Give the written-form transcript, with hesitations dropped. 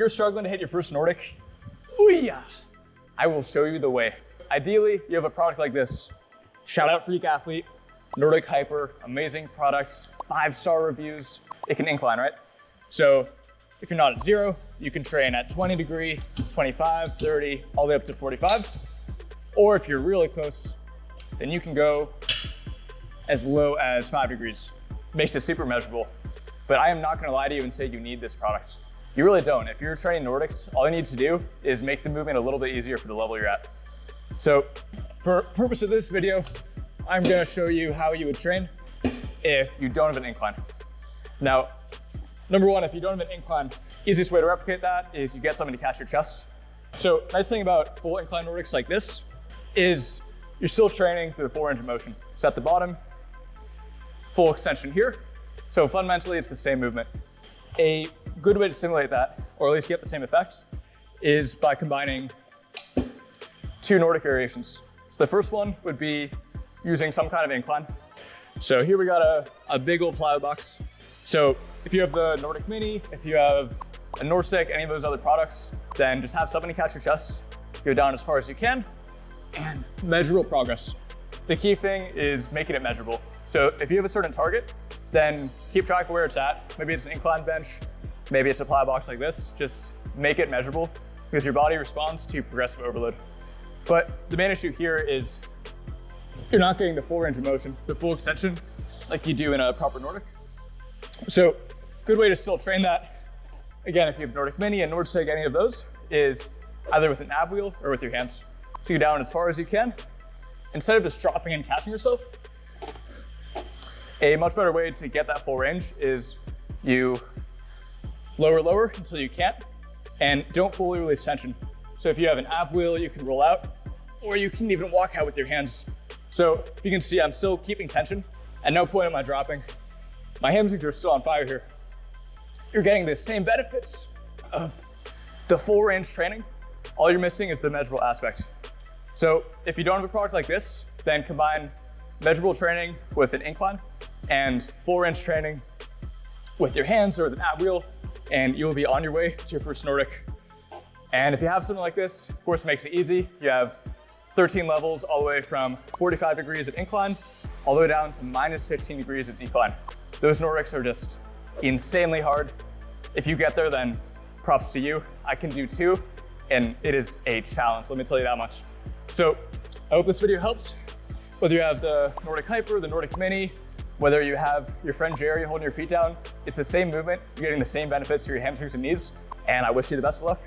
you're struggling to hit your first Nordic, ooh-yah, I will show you the way. Ideally, you have a product like this. Shout out Freak Athlete, Nordic Hyper, amazing product, 5-star reviews. It can incline, right? So if you're not at 0, you can train at 20 degree, 25, 30, all the way up to 45. Or if you're really close, then you can go as low as 5 degrees. Makes it super measurable. But I am not gonna lie to you and say you need this product. You really don't. If you're training Nordics, all you need to do is make the movement a little bit easier for the level you're at. So for purpose of this video, I'm gonna show you how you would train if you don't have an incline. Now, number one, if you don't have an incline, easiest way to replicate that is you get something to catch your chest. So nice thing about full incline Nordics like this is you're still training through the full range of motion. So at the bottom, full extension here. So fundamentally, it's the same movement. A good way to simulate that, or at least get the same effect, is by combining 2 Nordic variations. So the first one would be using some kind of incline. So here we got a big old plyo box. So if you have the Nordic Mini, if you have a Nordic, any of those other products, then just have something to catch your chest, go down as far as you can, and measurable progress. The key thing is making it measurable. So if you have a certain target, then keep track of where it's at. Maybe it's an incline bench, maybe it's a plyo box like this. Just make it measurable because your body responds to progressive overload. But the main issue here is you're not getting the full range of motion, the full extension like you do in a proper Nordic. So good way to still train that, again, if you have Nordic Mini and Nordic, any of those, is either with an ab wheel or with your hands. So you down as far as you can. Instead of just dropping and catching yourself, a much better way to get that full range is you lower until you can't, and don't fully release tension. So if you have an ab wheel, you can roll out, or you can even walk out with your hands. So if you can see, I'm still keeping tension. At no point am I dropping. My hamstrings are still on fire here. You're getting the same benefits of the full range training. All you're missing is the measurable aspect. So if you don't have a product like this, then combine measurable training with an incline and full range training with your hands or with an ab wheel, and you'll be on your way to your first Nordic. And if you have something like this, of course, it makes it easy. You have 13 levels all the way from 45 degrees of incline all the way down to minus 15 degrees of decline. Those Nordics are just insanely hard. If you get there, then props to you. I can do 2, and it is a challenge, let me tell you that much. So I hope this video helps. Whether you have the Nordic Hyper, the Nordic Mini, whether you have your friend Jerry holding your feet down, it's the same movement. You're getting the same benefits for your hamstrings and knees, and I wish you the best of luck.